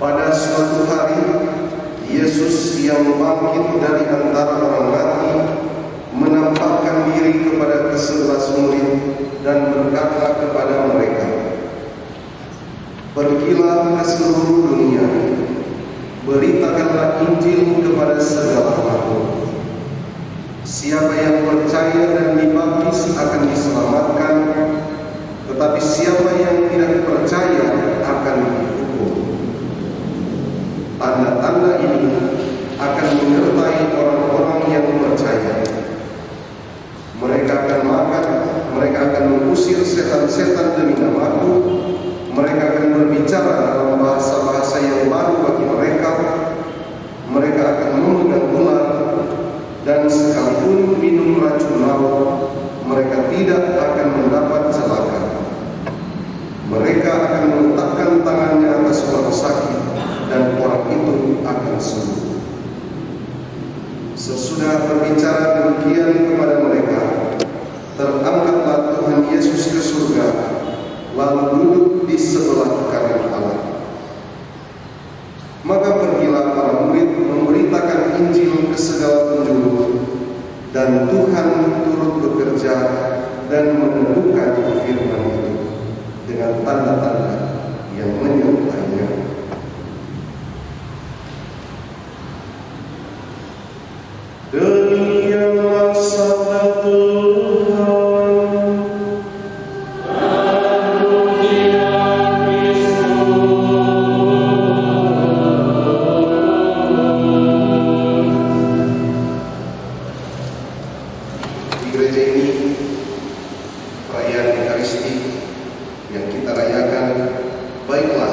Pada suatu hari, Yesus yang bangkit dari antara orang mati menampakkan diri kepada ke-11 murid dan berkata kepada mereka, "Pergilah ke seluruh dunia, beritakanlah Injil kepada segala makhluk. Siapa yang percaya dan dibaptis akan diselamatkan, tetapi siapa yang tidak percaya akan dihukum. Tanda-tanda ini akan menyertai orang-orang yang percaya. Mereka akan makan, mereka akan mengusir setan-setan demi namaku, mereka akan berbicara dalam bahasa-bahasa yang baru bagi mereka, mereka akan memegang ular, dan sekalipun minum racun maut, mereka tidak akan mendapat celaka. Mereka akan meletakkan tangannya atas orang sakit, dan orang itu akan sembuh." Sesudah berbicara demikian kepada mereka, terangkatlah Tuhan Yesus ke surga, lalu duduk di sebelah kanan Allah. Maka pergilah para murid memberitakan Injil ke segala penjuru, dan Tuhan turut bekerja dan meneguhkan firman itu dengan tanda-tanda yang menyertainya. Demikianlah sabda Tuhan. Di gereja ini, perayaan Ekaristi yang kita rayakan, baiklah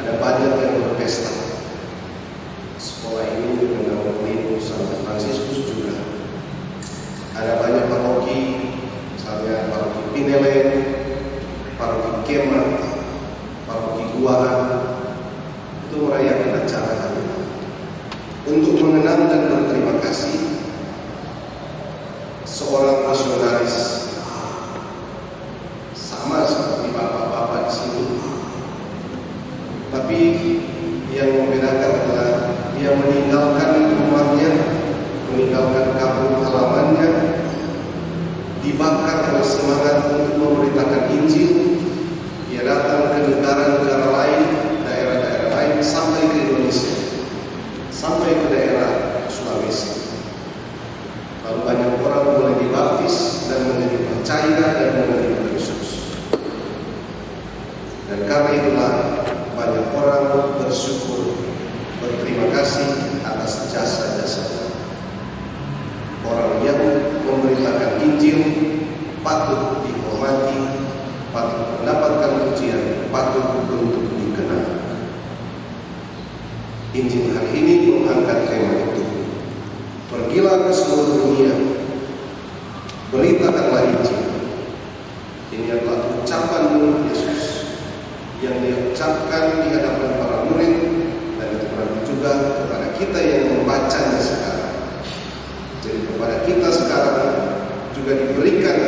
ada banyak yang berpesta. Sekolah ini menaungi Santo Fransiskus juga. Ada banyak paroki, misalnya paroki Pinelen, paroki Kemah, paroki Guaan, itu merayakan acara hari ini untuk mengenang dan berterima kasih seorang misionaris, sama seperti bapak-bapak di sini, tapi yang membedakan adalah dia meninggalkan rumahnya, meninggalkan kampung halamannya, dibakar oleh semangat untuk memberitakan Injil. Dia datang ke negara-negara lain, daerah-daerah lain, sampai ke Indonesia, sampai ke daerah Sulawesi. Lalu banyak orang mulai dibaptis dan menjadi percaya dan menerima Yesus. Dan karena itulah banyak orang bersyukur, berterima kasih atas jasa-jasanya. Orang yang memberitakan Injil patut dihormati, patut mendapatkan pujian, patut untuk dikenal. Injil hari ini mengangkat tema itu. Pergilah ke seluruh dunia, beritakanlah Injil. Ini adalah ucapan mulut Yesus yang diucapkan di hadapan para murid, dan itu berarti juga kepada kita yang membacanya sekarang. Jadi kepada kita sekarang juga diberikan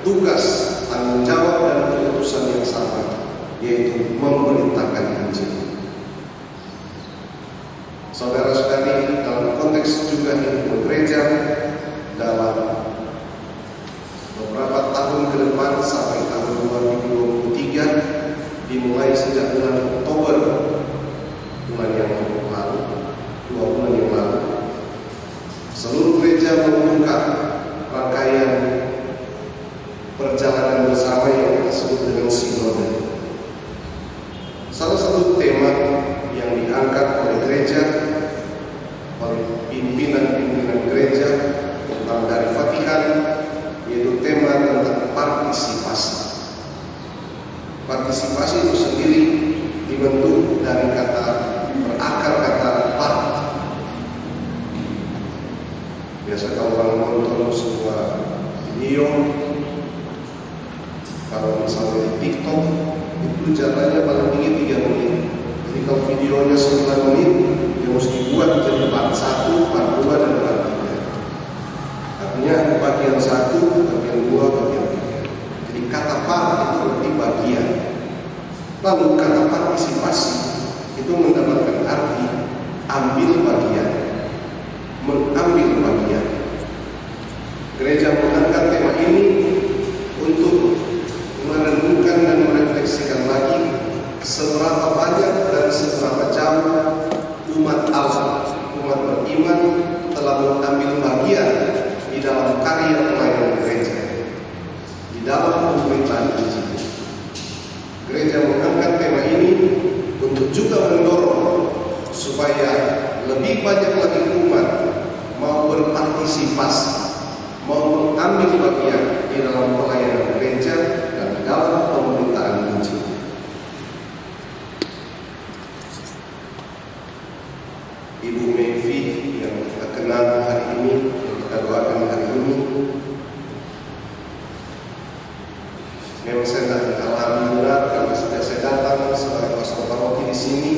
tugas, tanggung jawab dan keputusan yang sama, yaitu memberitakan Injil. Saudara-saudari, dalam konteks juga hidup gereja, dalam beberapa tahun ke depan sampai tahun 2023, dimulai sejak bulan Oktober, bulan yang lalu, 2 bulan yang lalu, seluruh gereja membuka rangkaian perjalanan bersama yang disebut dengan sinode. Salah satu tema yang diangkat oleh gereja, oleh pimpinan-pimpinan gereja, terutama dari Vatikan, yaitu tema tentang partisipasi. Partisipasi itu sendiri dibentuk dari berakar kata part. Biasa kalau orang nonton sebuah video, kalau misalnya di TikTok, itu jalannya paling tinggi 3 menit. Jadi kalau videonya 9 menit, dia mesti buat jadi part 1, part 2, dan part 3. Artinya bagian 1, bagian 2, bagian 3. Jadi kata part itu berarti bagian. Lalu kata partisipasi itu mendapatkan arti ambil bagian, mengambil bagian. Gereja mengangkat tema ini untuk merenungkan dan merefleksikan lagi seberapa banyak dan seberapa jauh umat Allah, umat beriman telah mengambil bagian di dalam karya pelayanan gereja, di dalam pemberitaan Injil. Gereja mengangkat tema ini untuk juga mendorong supaya lebih banyak lagi umat mau berpartisipasi, mau mengambil bagian di dalam pelayanan gereja dan dalam pemberitaan Injil. Ibu Mevi yang kita kenal hari ini, yang kita doakan hari ini, memang saya tidak alhamdulillah karena sejak saya datang sebagai pastor paroki di sini,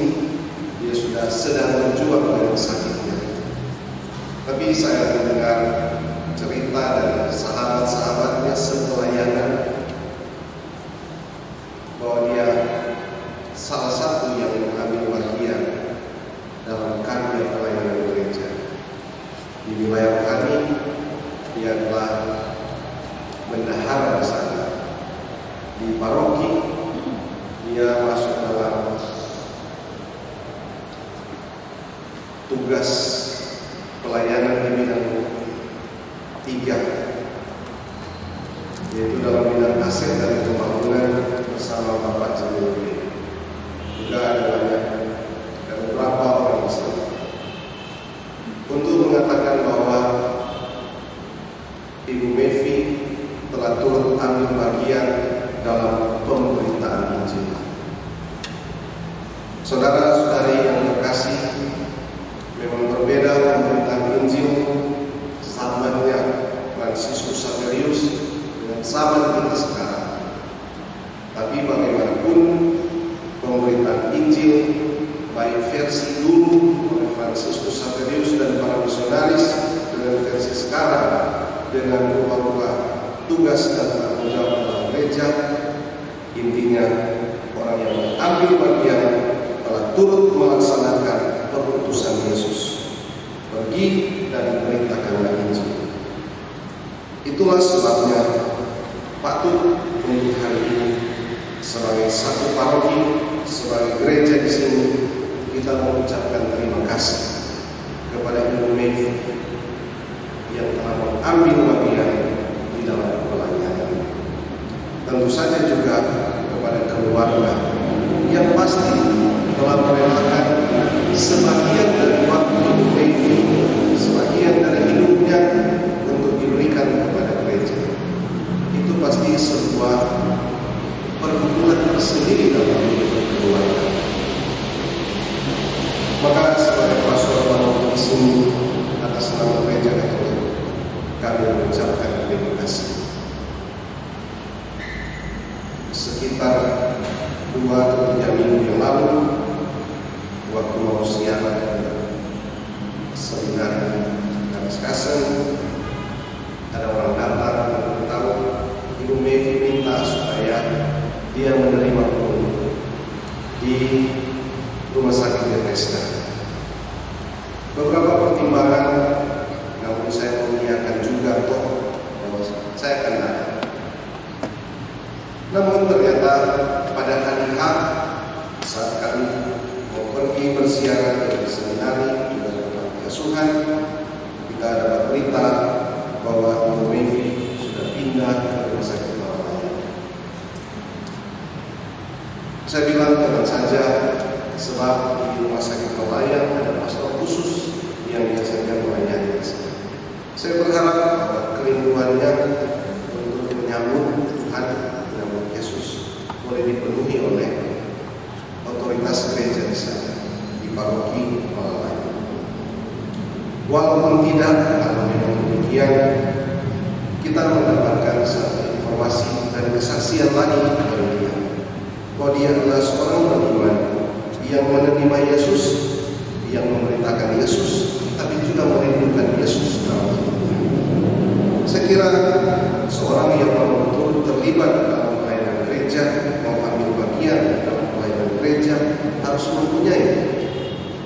dia sudah sedang berjuang dengan sakitnya. Tapi saya mendengar cerita dari sahabat-sahabatnya sepelayanan bahwa dia salah satu yang mengambil bagian dalam karya pelayanan gereja. Di wilayah kami, dia adalah bendahara di sana. Di paroki, dia masuk dalam tugas pelayanan di bidang 3, yaitu dalam bidang aset dan pembangunan bersama Bapak Jamil. Juga ada beberapa orang Islam untuk mengatakan bahwa Ibu Mevi telah turut ambil bagian dalam pemberitaan Injil. Saudara-saudari yang terkasih, memang berbeda pemberitaan Injil zamannya Fransiskus Xaverius dengan zaman kita sekarang. Tapi bagaimanapun pemberitaan Injil baik versi dulu oleh Fransiskus Xaverius dan para misionaris dengan versi sekarang dengan rupa-rupa tugas dan tanggung jawab dalam gereja, intinya orang yang mengambil bagian telah turut melaksanakan perutusan Yesus, pergi dan memberitakanlah Injil. Itulah sebabnya patut untuk hari ini sebagai satu paroki, sebagai gereja di sini, kita mengucapkan terima kasih kepada Ibu Mevi yang telah mengambil bagian di dalam pelayanan. Tentu saja juga kepada keluarga yang pasti telah merelakan sebagian dari waktu Ibu Mevi, sebagian dari hidupnya untuk diberikan kepada gereja. Itu pasti sebuah pergumulan tersendiri dalam hidup keluarga. Maka sebagai pastor paroki di sini, atas nama gereja Katolik, kami mengucapkan terima kasih. Sekitar 2 atau 3 minggu yang lalu, waktu mau siaran seminar Kamis Kasen, ada orang datang memberitahu Ibu Mevi minta supaya dia menerima pengurus di Rumah Sakit Bethesda. Beberapa pertimbangan, namun saya mengiyakan juga bahwa saya akan datang. Namun ternyata pada hari H saat kami mau pergi bersiaran dari seminari juga dengan asuhan, kita dapat berita bahwa Ibu Mevi sudah pindah ke Rumah Sakit Malaya. Saya bilang tenang saja, sebab di Rumah Sakit Malaya ada pastor khusus yang biasanya melayani. Saya berharap bahwa kerinduannya untuk menyambut Tuhan, menyambut Yesus boleh dipenuhi oleh otoritas gereja di sana, di paroki Malaya. Walaupun tidak, kalau memang demikian, kita mendapatkan satu informasi dan kesaksian lagi dari dia, bahwa dia adalah seorang beriman yang menerima Yesus, yang memberitakan Yesus, tapi juga merindukan Yesus dalam hidupnya. Saya kira seorang yang mau turut terlibat dalam pelayanan gereja, mau ambil bagian dalam pelayanan gereja, harus mempunyai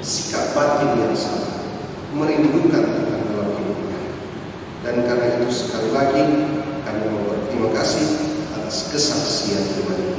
sikap batin yang sama, merindukan Tuhan dalam hidupnya. Dan karena itu sekali lagi kami mau berterima kasih atas kesaksian iman ini.